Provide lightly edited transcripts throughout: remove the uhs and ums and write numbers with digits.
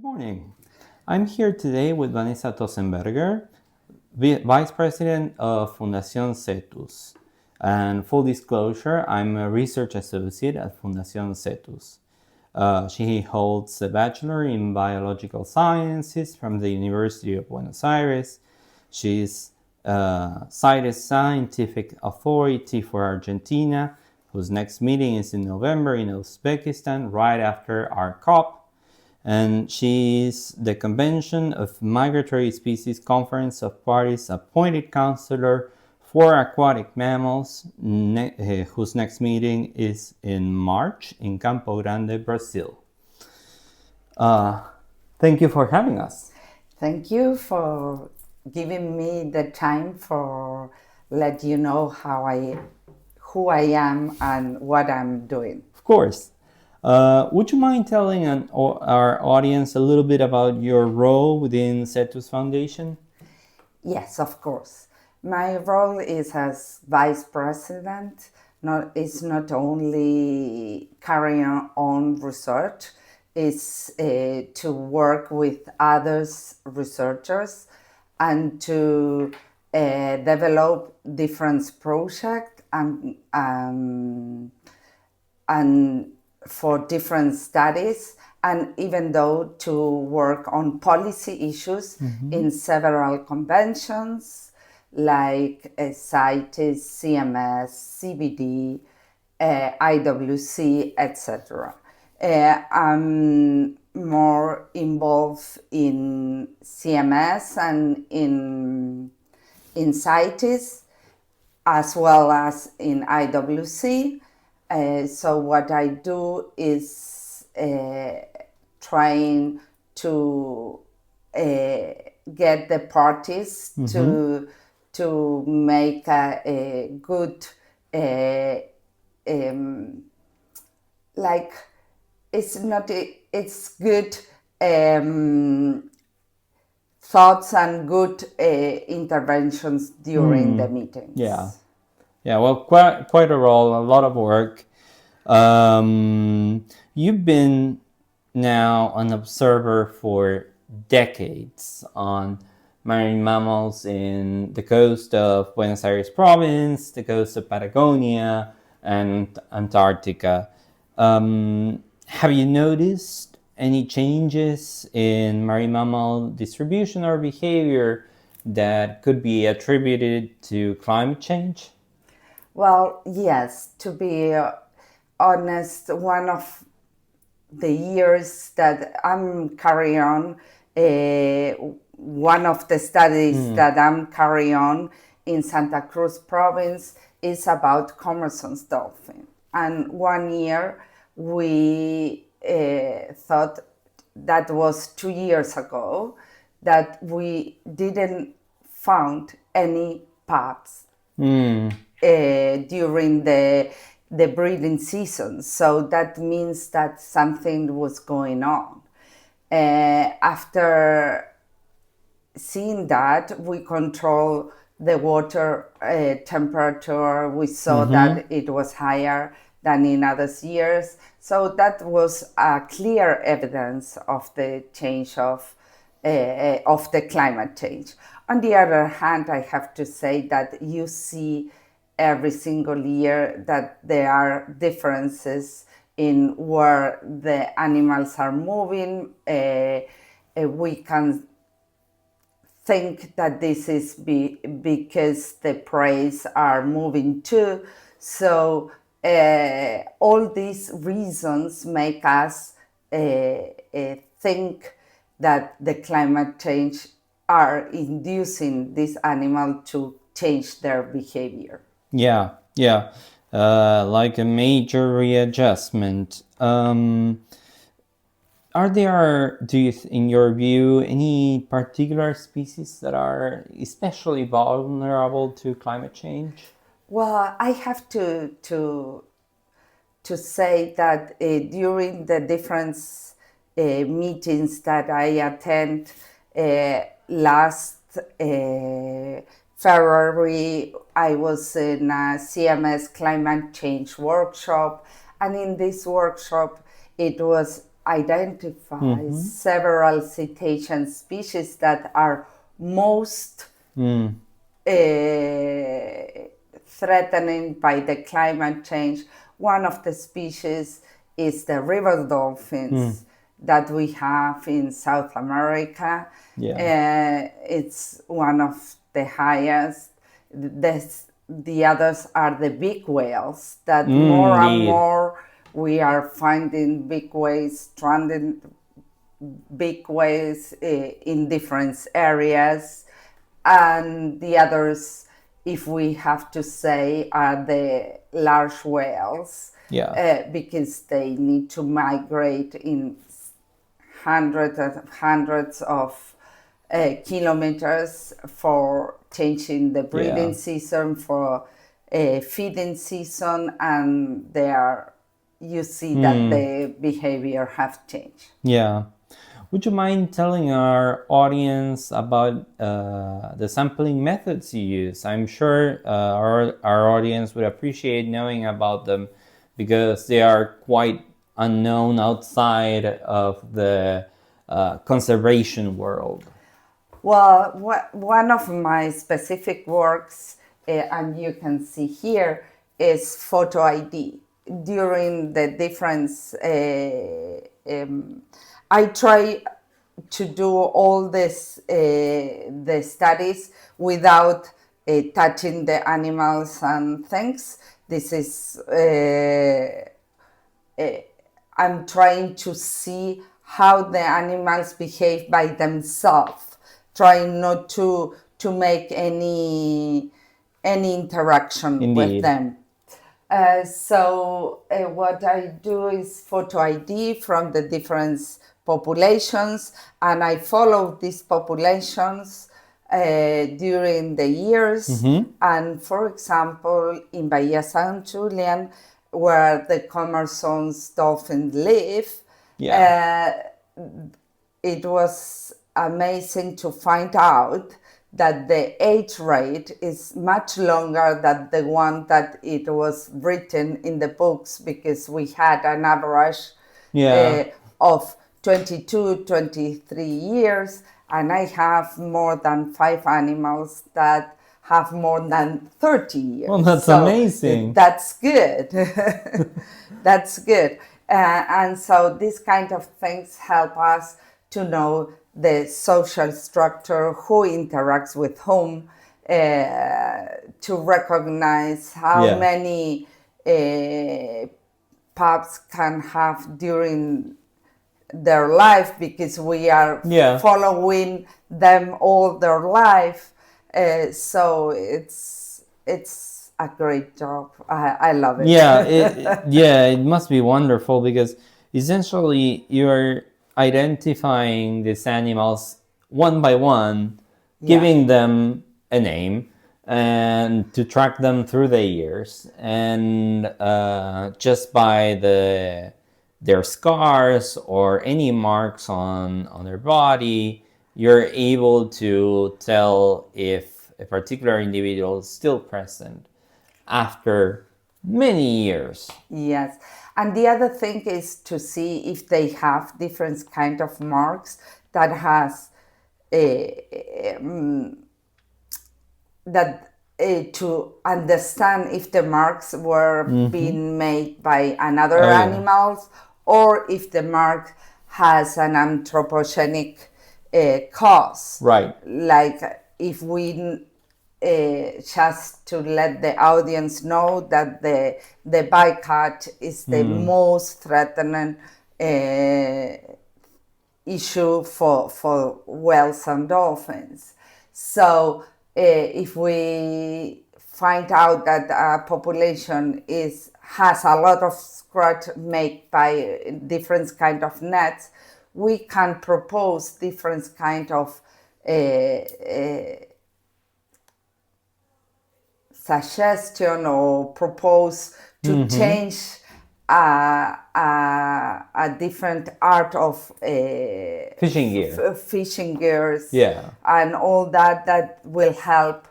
Good morning. I'm here today with Vanesa Tossenberger, Vice President of Fundación Cethus. And full disclosure, I'm a research associate at Fundación Cethus. She holds a bachelor in biological sciences from the University of Buenos Aires. She's CITES Scientific Authority for Argentina, whose next meeting is in November in Uzbekistan, right after our COP. And she's the Convention of Migratory Species Conference of Parties appointed counselor for aquatic mammals, whose next meeting is in March in Campo Grande, Brazil. Thank you for having us. Thank you for giving me the time for let you know who I am and what I'm doing. Of course. Would you mind telling our audience a little bit about your role within Cethus Foundation? Yes, of course. My role is as vice president. It's not only carrying on research, it's to work with others researchers and to develop different projects and for different studies, and even though to work on policy issues in several conventions like CITES, CMS, CBD, IWC, etc. I'm more involved in CMS and in CITES as well as in IWC. So what I do is trying to get the parties to make a good it's good thoughts and good interventions during the meetings. Yeah, well, quite a role, a lot of work. You've been now an observer for decades on marine mammals in the coast of Buenos Aires province, the coast of Patagonia, and Antarctica. Have you noticed any changes in marine mammal distribution or behavior that could be attributed to climate change? Well, yes, to be honest, one of the years that I'm carrying on, one of the studies that I'm carrying on in Santa Cruz province is about Commerson's dolphin. And 1 year we thought, that was 2 years ago, that we didn't found any pups during the breeding season. So that means that something was going on. After seeing that, we control the water temperature. We saw that it was higher than in other years. So that was a clear evidence of the change of the climate change. On the other hand, I have to say that you see every single year that there are differences in where the animals are moving. We can think that this is because the prey are moving too. So all these reasons make us think that the climate change are inducing this animal to change their behavior. Yeah, like a major readjustment. Are there, in your view, any particular species that are especially vulnerable to climate change? Well, I have to say that during the different meetings that I attend, last February, I was in a CMS climate change workshop, and in this workshop, identify several cetacean species that are most threatened by the climate change. One of the species is the river dolphins that we have in South America. It's one of the highest. The others are the big whales that more and more we are finding big whales, stranded big whales in different areas. And the others, if we have to say, are the large whales, because they need to migrate in hundreds of kilometers for changing the breeding season, for feeding season, and you see that the behavior have changed. Yeah. Would you mind telling our audience about the sampling methods you use? I'm sure our audience would appreciate knowing about them because they are quite unknown outside of the conservation world. Well, one of my specific works, and you can see here, is photo ID. During the difference, I try to do all this, the studies without touching the animals and things. This is, I'm trying to see how the animals behave by themselves, trying not to make any interaction with them. So what I do is photo ID from the different populations, and I follow these populations during the years. And for example, in Bahia San Julian, where the Commerson's dolphins live, it was amazing to find out that the age rate is much longer than the one that it was written in the books, because we had an average of 22, 23 years, and I have more than 5 animals that have more than 30 years. Well, that's amazing. That's good. That's good. And so these kind of things help us to know the social structure, who interacts with whom, to recognize how many pups can have during their life, because we are following them all their life. So it's a great job. I love it. It must be wonderful, because essentially you're identifying these animals one by one, giving them a name, and to track them through the years, and just by their scars or any marks on their body, you're able to tell if a particular individual is still present after many years. Yes. And the other thing is to see if they have different kind of marks that has to understand if the marks were being made by another animals, or if the mark has an anthropogenic cause. Right. Like if we just to let the audience know that the bycatch is the most threatening issue for whales and dolphins. So if we find out that a population has a lot of scratch made by different kind of nets, we can propose different kind of suggestion, or propose to change a different art of fishing gear, fishing gears, and all that will help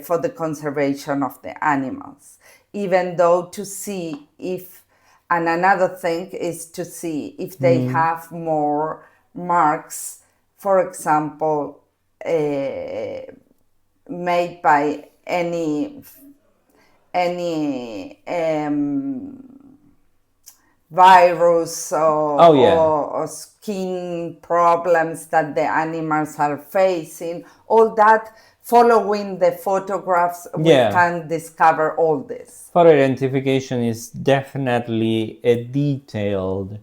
for the conservation of the animals. Even though to see if And another thing is to see if they have more marks, for example, made by any virus or skin problems that the animals are facing. All that, following the photographs, we can discover all this. Photo identification is definitely a detailed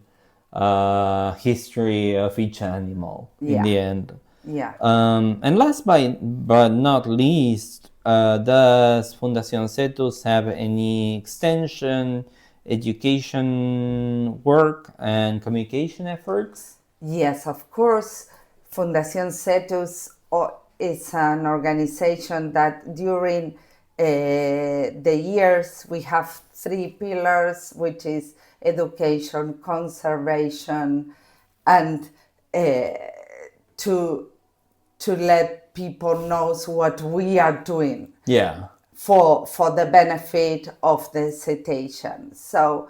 history of each animal in the end. Yeah. And last but not least, does Fundación Cethus have any extension, education work, and communication efforts? Yes, of course. Fundación Cethus is an organization that during the years we have 3 pillars, which is education, conservation, and to let people know what we are doing for the benefit of the cetaceans. So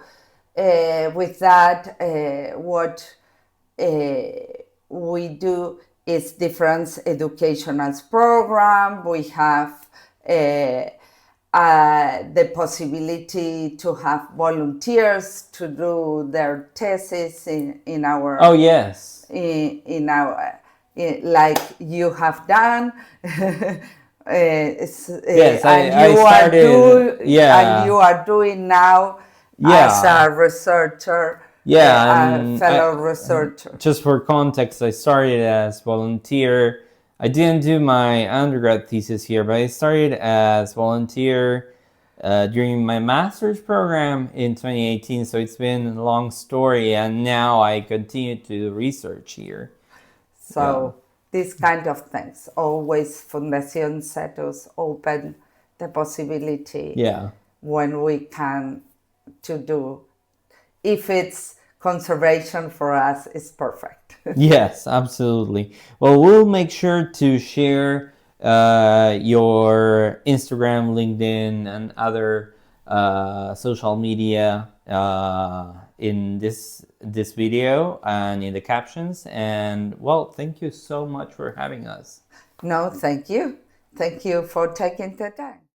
with that, what we do is different educational program. We have the possibility to have volunteers to do their thesis in our in our like you have done. Yes, I started. And you are doing now as a researcher. A fellow researcher. Just for context, I started as volunteer. I didn't do my undergrad thesis here, but I started as volunteer during my master's program in 2018. So it's been a long story, and now I continue to do research here. So these kind of things, always Fundación Cethus open the possibility when we can to do. If it's conservation for us, it's perfect. Yes, absolutely. Well, we'll make sure to share your Instagram, LinkedIn, and other social media in this video and in the captions. And well, thank you so much for having us. No, thank you. Thank you for taking the time.